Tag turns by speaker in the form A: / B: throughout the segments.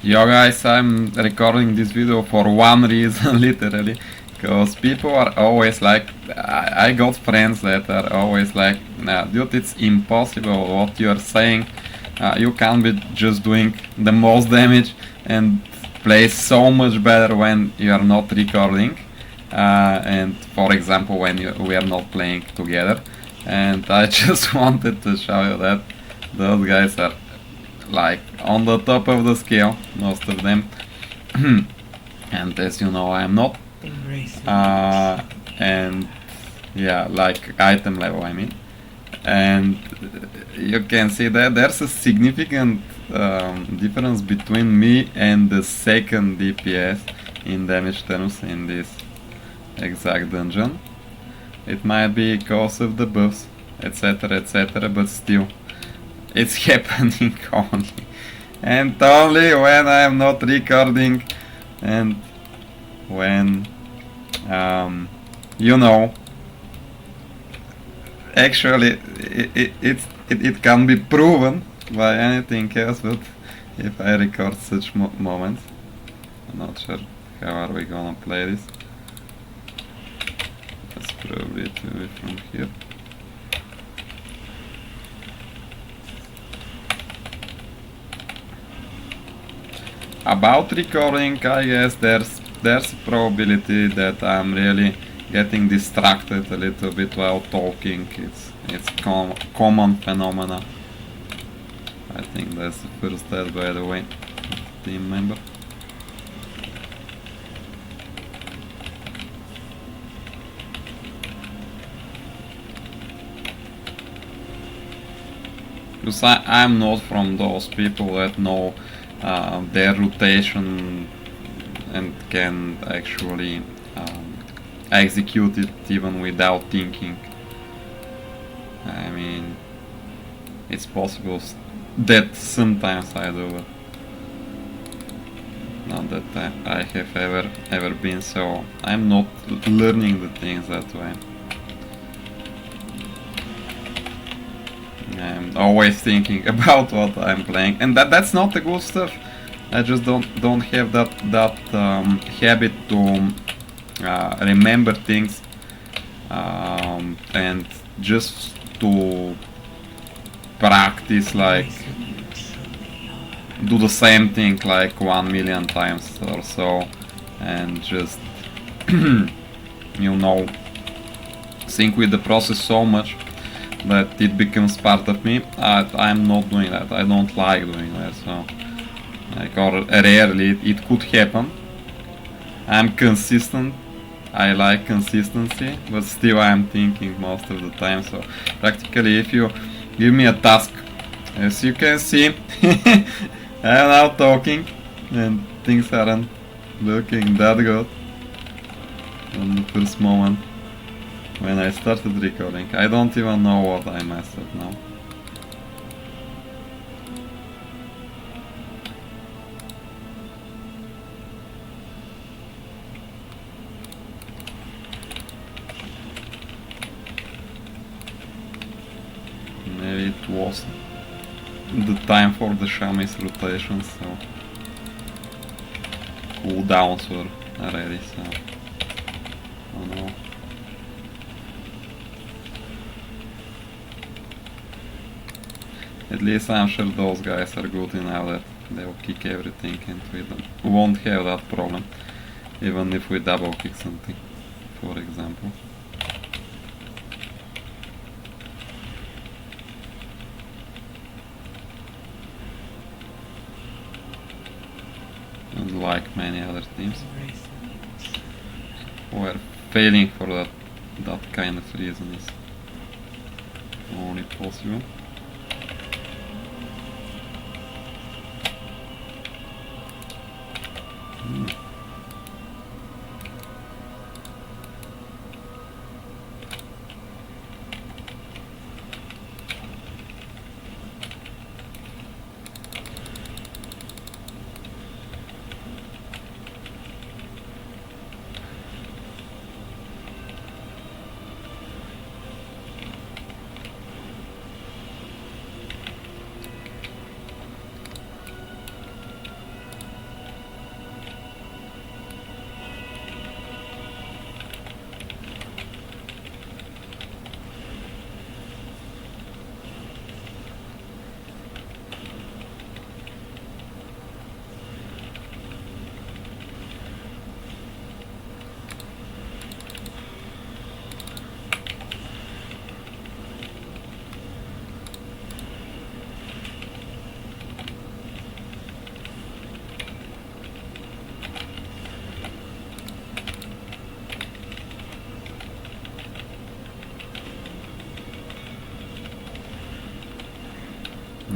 A: Yo guys, I'm recording this video for one reason, literally, because people are always like, I got friends that are always like, nah, dude, it's impossible what you are saying, you can't be just doing the most damage and play so much better when you are not recording, and for example when we are not playing together, and I just wanted to show you that those guys are like on the top of the scale, most of them. And as you know, I'm not. And yeah, like item level, I mean. And you can see that there's a significant difference between me and the second DPS in damage terms in this exact dungeon. It might be because of the buffs, etc., but still, it's happening only and only when I'm not recording, and when you know, actually it can be proven by anything else, but if I record such moments, I'm not sure how are we gonna play this. Let's probably do it from here. About recording, I guess there's a probability that I'm really getting distracted a little bit while talking. It's common phenomena. I think that's the first death, by the way, team member. Because I'm not from those people that know their rotation and can actually execute it even without thinking. I mean, it's possible that sometimes I do, but not that I have ever been, so I'm not learning the things that way. I'm always thinking about what I'm playing, and that's not the good stuff. I just don't have that habit to remember things and just to practice, like do the same thing like 1,000,000 times or so, and just you know, sync with the process so much that it becomes part of me. I'm not doing that. I don't like doing that. So, like, or rarely it could happen. I'm consistent. I like consistency, but still I'm thinking most of the time. So, practically, if you give me a task, as you can see, I'm now talking, and things aren't looking that good from the first moment. When I started recording, I don't even know what I messed up now. Maybe it was the time for the Shamis rotation, so cooldowns were ready, so I don't know. At least I'm sure those guys are good enough that they will kick everything and we won't have that problem, even if we double kick something, for example. Unlike many other teams who are failing for that kind of reason is only possible.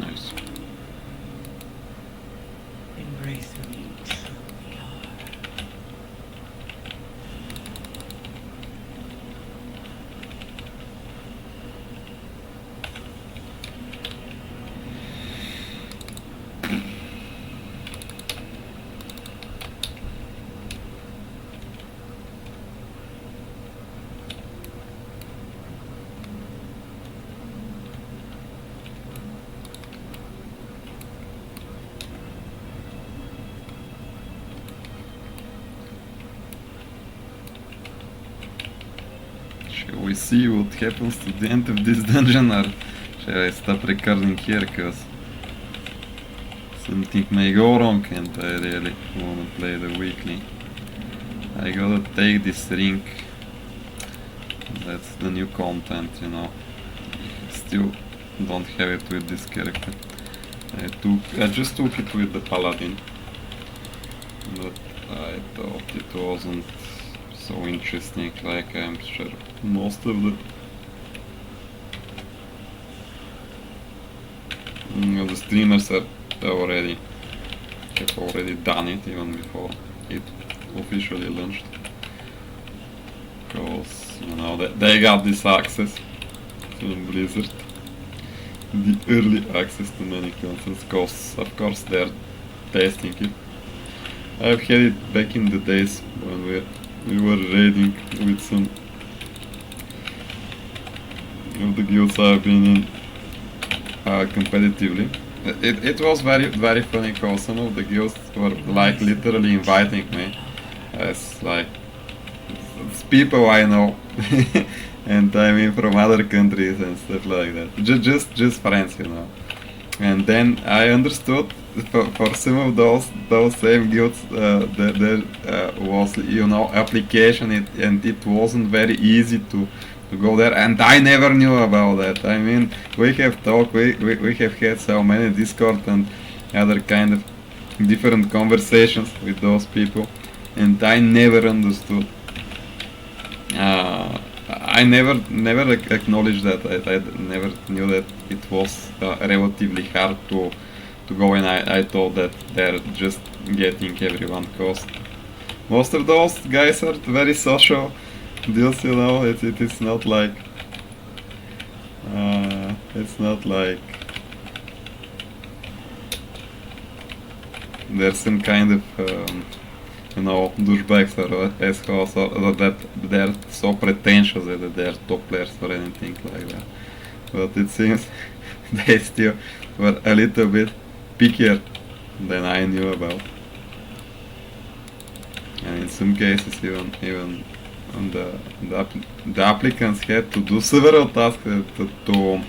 A: Nice.
B: Embrace who you truly are.
A: Shall we see what happens to the end of this dungeon, or shall I stop recording here, cause something may go wrong and I really wanna play the weekly. I gotta take this ring. That's the new content, you know. Still don't have it with this character. I just took it with the paladin, but I thought it wasn't so interesting, like I'm sure most of the streamers have already done it even before it officially launched, because you know they got this access to Blizzard, the early access to many consoles, cause of course they're testing it. I've had it back in the days when we were raiding with some of the guilds I've been in competitively. It was very funny, cause some of the guilds were like literally inviting me as like it's people I know and I mean from other countries and stuff like that. Just friends, you know. And then I understood for some of those same guilds there was, you know, application, and it wasn't very easy to go there, and I never knew about that. I mean, we have talked, we have had so many Discord and other kind of different conversations with those people, and I never understood. I never acknowledged that. I never knew that it was relatively hard to go in. I thought that they're just getting everyone, cause most of those guys are very social deals, you know. It's not like there's some kind of you know, douchebags or assholes, or that they're so pretentious that they're top players or anything like that. But it seems they still were a little bit pickier than I knew about. And in some cases even the applicants had to do several tasks to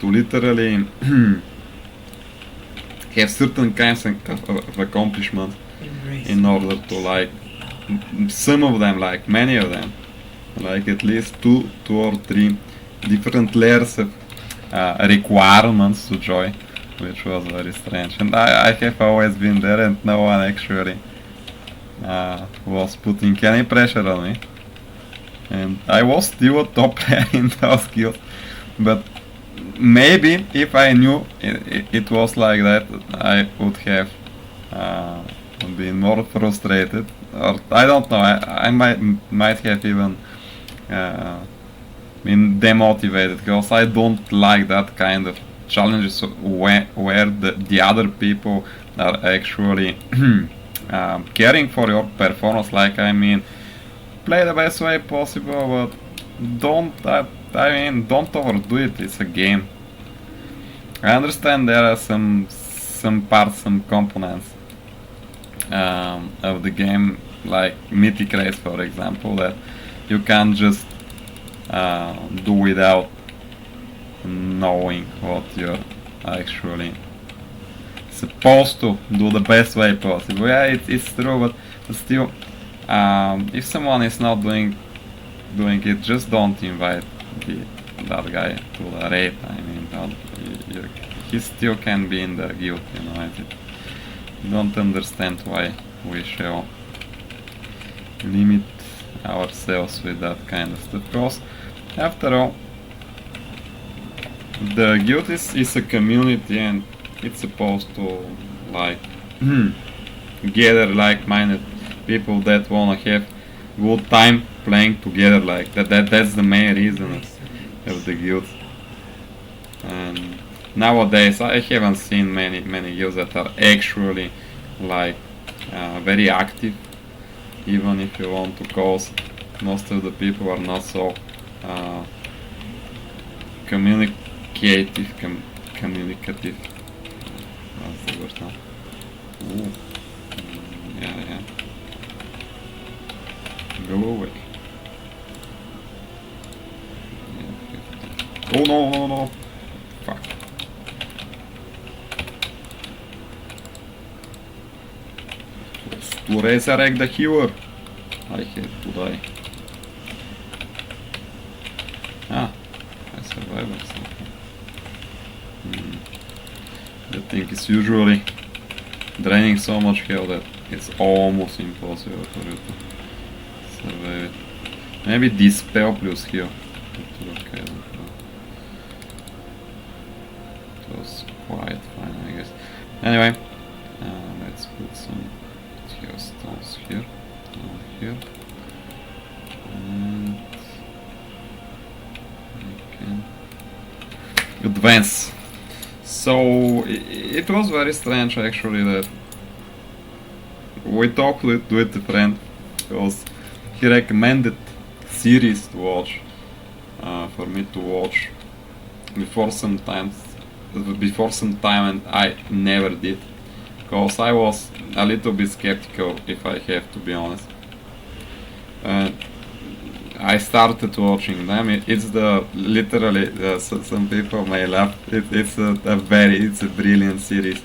A: literally have certain kinds of accomplishments in order to, like, some of them, like many of them, like at least two or three different layers of requirements to join, which was very strange. And I have always been there, and no one actually was putting any pressure on me. And I was still a top player in those guilds, but maybe if I knew it was like that, I would have been more frustrated, or I don't know. I might have even been demotivated, because I don't like that kind of challenges where the other people are actually caring for your performance. Like, I mean, play the best way possible, but don't overdo it. It's a game. I understand there are some parts, some components of the game, like mythic race, for example, that you can't just do without knowing what you're actually supposed to do the best way possible. Yeah, it's true, but still, if someone is not doing it, just don't invite that guy to the raid. I mean, he still can be in the guild, you know. I don't understand why we shall limit ourselves with that kind of stuff, because after all, the guild is a community and it's supposed to like gather like-minded people that wanna have good time playing together like that's the main reason of the guild. And nowadays I haven't seen many guilds that are actually like very active, even if you want to cause. Most of the people are not so communicative. What's the word now? Ooh. Yeah. Go away. Yeah, oh no. Fuck. To resurrect the healer. I had to die. Ah, I survived or something. The thing is usually draining so much health that it's almost impossible for you to survive it. Maybe dispel plus heal. Okay, it was quite fine, I guess. Anyway, let's put some stones here, down here, and we can advance. So it was very strange actually that we talked with a friend because he recommended series to watch for me to watch before some time, and I never did because I was a little bit skeptical, if I have to be honest. I started watching them. It's the literally some people may laugh. It's a brilliant series.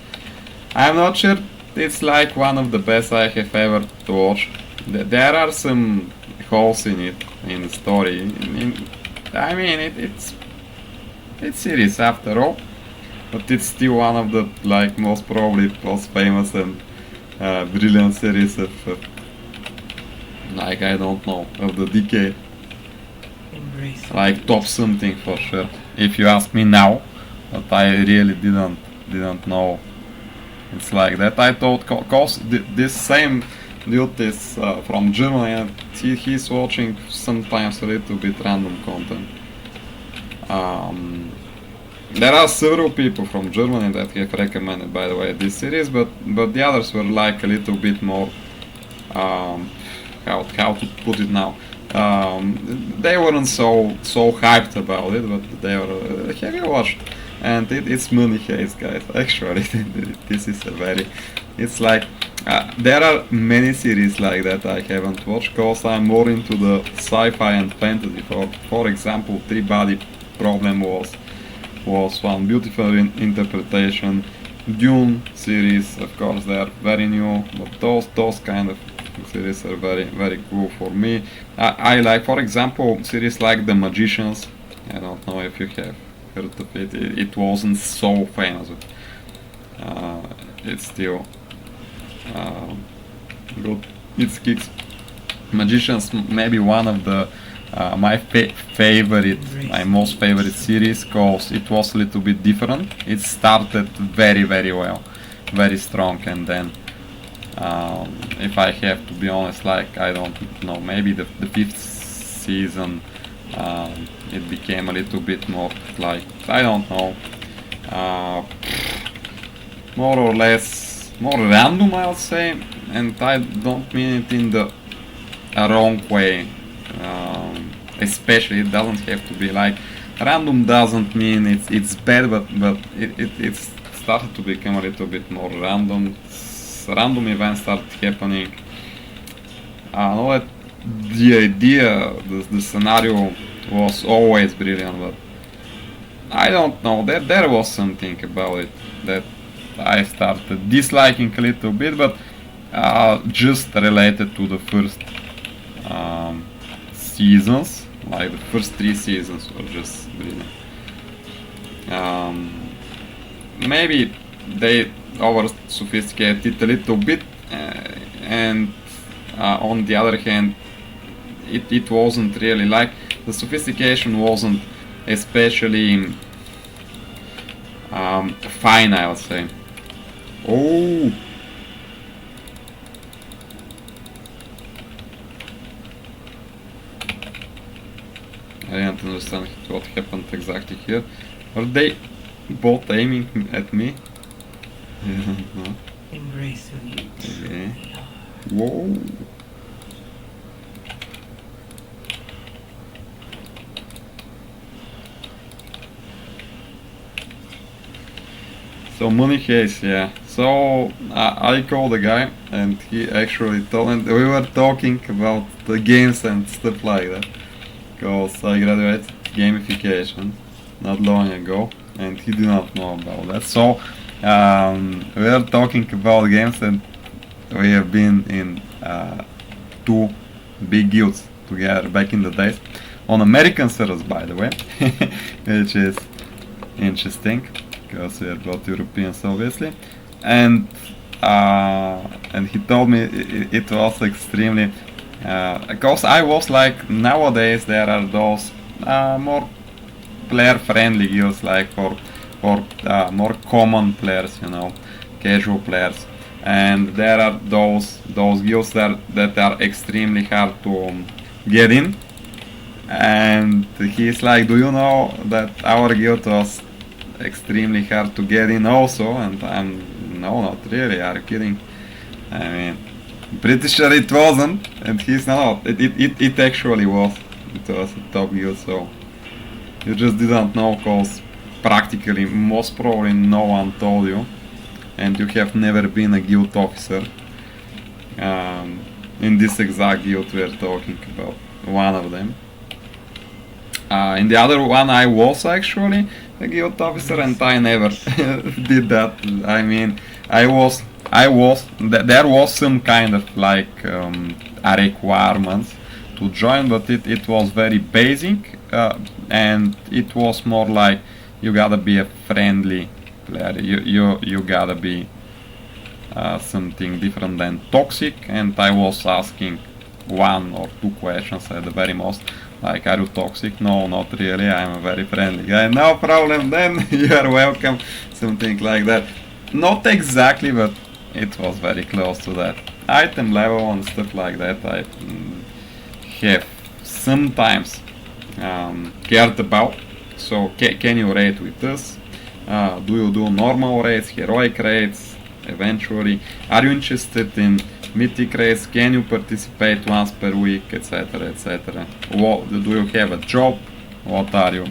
A: I'm not sure it's like one of the best I have ever to watch. There are some holes in it, in the story. I mean, it's series after all, but it's still one of the like most famous and brilliant series of like I don't know, of the decade. Like top something for sure. If you ask me now, but I really didn't know. It's like that. I thought cause this same dude is from Germany and he's watching sometimes a little bit random content. There are several people from Germany that have recommended, by the way, this series, but the others were like a little bit more how to put it now. They weren't so hyped about it, but they were. Have you watched? And it's money heist, guys. Actually, this is a very. It's like there are many series like that I haven't watched because I'm more into the sci-fi and fantasy. For example, Three Body Problem was one beautiful interpretation. Dune series, of course, they are very new, but those kind of series are very cool for me. I like, for example, series like The Magicians. I don't know if you have heard of it. It wasn't so famous, but it's still good. It's kicks. Magicians maybe one of the my most favorite series because it was a little bit different. It started very well, very strong, and then if I have to be honest, like I don't know, maybe the fifth season it became a little bit more like, I don't know, more or less more random, I'll say, and I don't mean it in the wrong way. Especially it doesn't have to be like random, doesn't mean it's bad, but it started to become a little bit more random. Random events started happening. Not that the idea, the scenario was always brilliant, but I don't know, there was something about it that I started disliking a little bit, but just related to the first seasons. Like the first 3 seasons were just brilliant. Maybe they over sophisticated it a little bit, and on the other hand, it wasn't really like, the sophistication wasn't especially fine, I would say. Oh! I don't understand what happened exactly here. Are they both aiming at me? I don't know.
B: Embrace who you
A: Okay.
B: truly are.
A: Whoa! So money case, yeah. So I called the guy and he actually told me we were talking about the games and stuff like that. Because I graduated gamification not long ago and he did not know about that. So we were talking about games and we have been in two big guilds together back in the days on American servers, by the way, which is interesting because we are both Europeans, obviously. And he told me it was extremely because I was like, nowadays there are those more player friendly guilds, like for more common players, you know, casual players, and there are those guilds that are extremely hard to get in. And he's like, do you know that our guild was extremely hard to get in also? And I'm, no, not really, are you kidding? I mean, pretty sure it wasn't. And he's, no, it actually was. It was a top guild, so you just didn't know, cause practically most probably no one told you, and you have never been a guild officer. In this exact guild we're talking about, one of them. In the other one I was actually a guild officer and I never did that. I mean, there was some kind of like a requirements to join, but it was very basic, and it was more like you gotta be a friendly player. You gotta be something different than toxic, and I was asking 1 or 2 questions at the very most, like, are you toxic? No, not really, I'm a very friendly guy. No problem, then you are welcome, something like that. Not exactly, but it was very close to that. Item level and stuff like that I have sometimes cared about. So can you raid with us? Do you do normal raids, heroic raids? Eventually, are you interested in mythic raids? Can you participate once per week, etc., etc.? What, do you have a job? What are you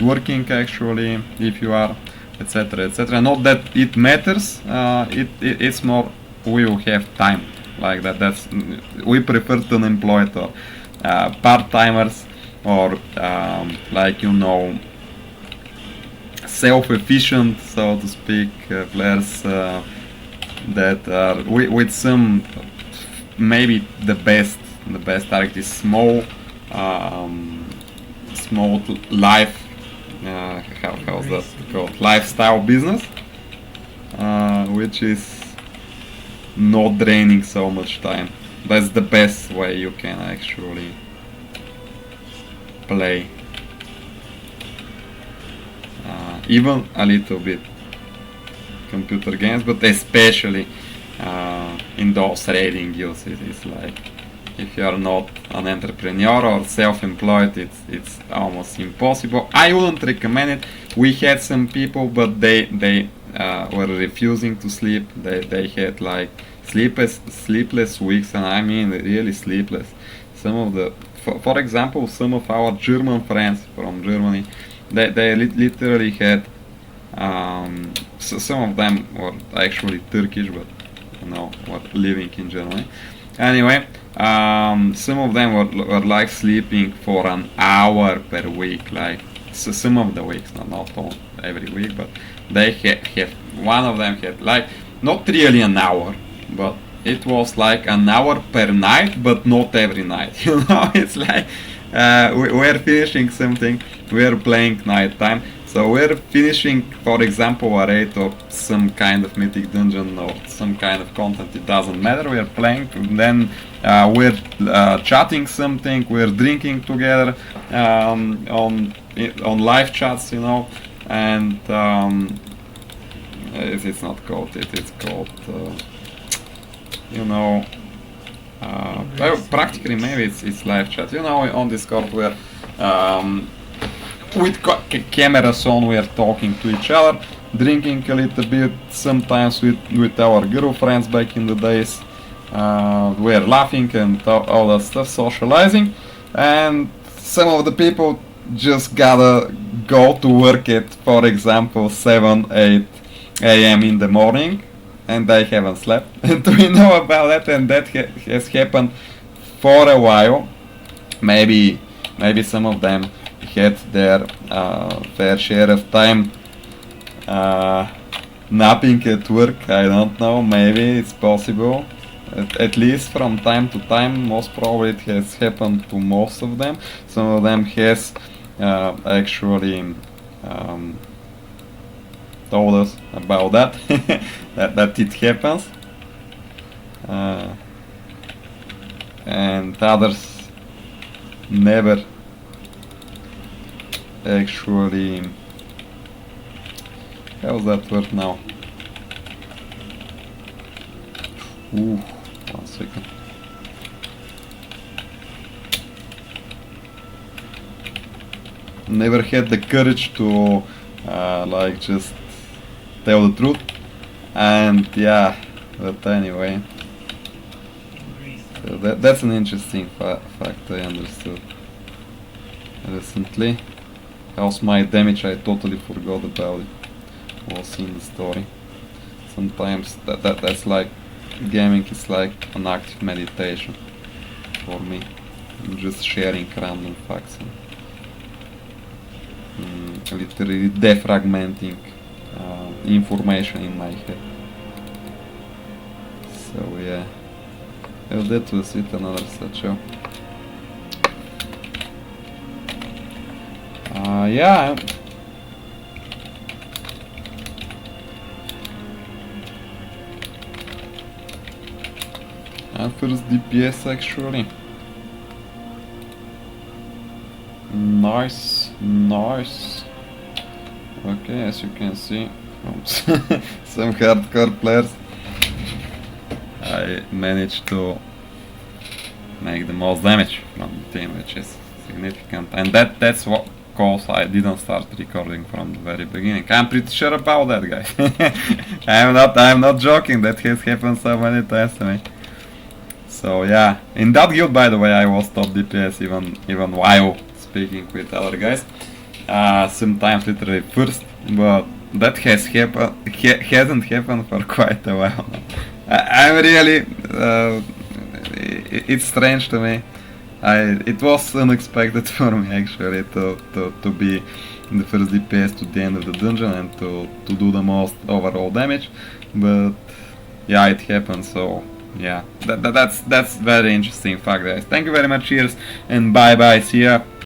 A: working actually, if you are, etc., etc.? Not that it matters. It's more we will have time like that. That's, we prefer to employ or part-timers or like, you know, self-efficient, so to speak, players that are with some, maybe the best target is small life, how's that called, lifestyle business, which is not draining so much time. That's the best way you can actually play, even a little bit computer games, but especially in those raiding guilds. It's like, if you are not an entrepreneur or self-employed, it's almost impossible. I wouldn't recommend it. We had some people, but they were refusing to sleep. They had like sleepless weeks, and I mean really sleepless. Some of the, for example, some of our German friends from Germany, they literally had, so some of them were actually Turkish, but you know, were living in Germany. Anyway, some of them were like sleeping for an hour per week, like, so some of the weeks, not all, every week, but they had, one of them had like, not really an hour, but it was like an hour per night, but not every night, you know. It's like, we're finishing something, we're playing nighttime, so we're finishing, for example, a raid or some kind of mythic dungeon or some kind of content, it doesn't matter, we're playing, then we're chatting something, we're drinking together on live chats, you know, and it's not called it. It's called you know. Well, practically maybe it's live chat. You know, on Discord where with cameras on we are talking to each other, drinking a little bit, sometimes with our girlfriends back in the days. We are laughing and all that stuff, socializing, and some of the people just gotta go to work at, for example, 7, 8 a.m. in the morning, and they haven't slept. And we know about that, and that has happened for a while. Maybe some of them had their fair share of time napping at work. I don't know, maybe it's possible. At least from time to time, most probably it has happened to most of them. Some of them has actually told us about that, that it happens, and others never actually. How's that word now? Ooh, 1 second. Never had the courage to like just tell the truth, and yeah, but anyway, so that's an interesting fact I understood recently. How's my damage? I totally forgot about it. Was in the story. Sometimes that's like gaming is like an active meditation for me. I'm just sharing random facts and literally defragmenting information in my head. So yeah, well, that was it, another such show. Yeah. And first DPS actually. Nice. Okay, as you can see from some hardcore players, I managed to make the most damage from the team, which is significant, and that's what cause I didn't start recording from the very beginning. I'm pretty sure about that, guys. I'm not joking. That has happened so many times to me. So yeah, in that guild, by the way, I was top DPS even while speaking with other guys. Sometimes literally first, but that hasn't happened for quite a while now. I'm really, it's strange to me. It was unexpected for me actually to be in the first DPS to the end of the dungeon and to do the most overall damage, but yeah, it happened. So yeah, that's very interesting fact, guys. Thank you very much, cheers, and bye bye, see ya.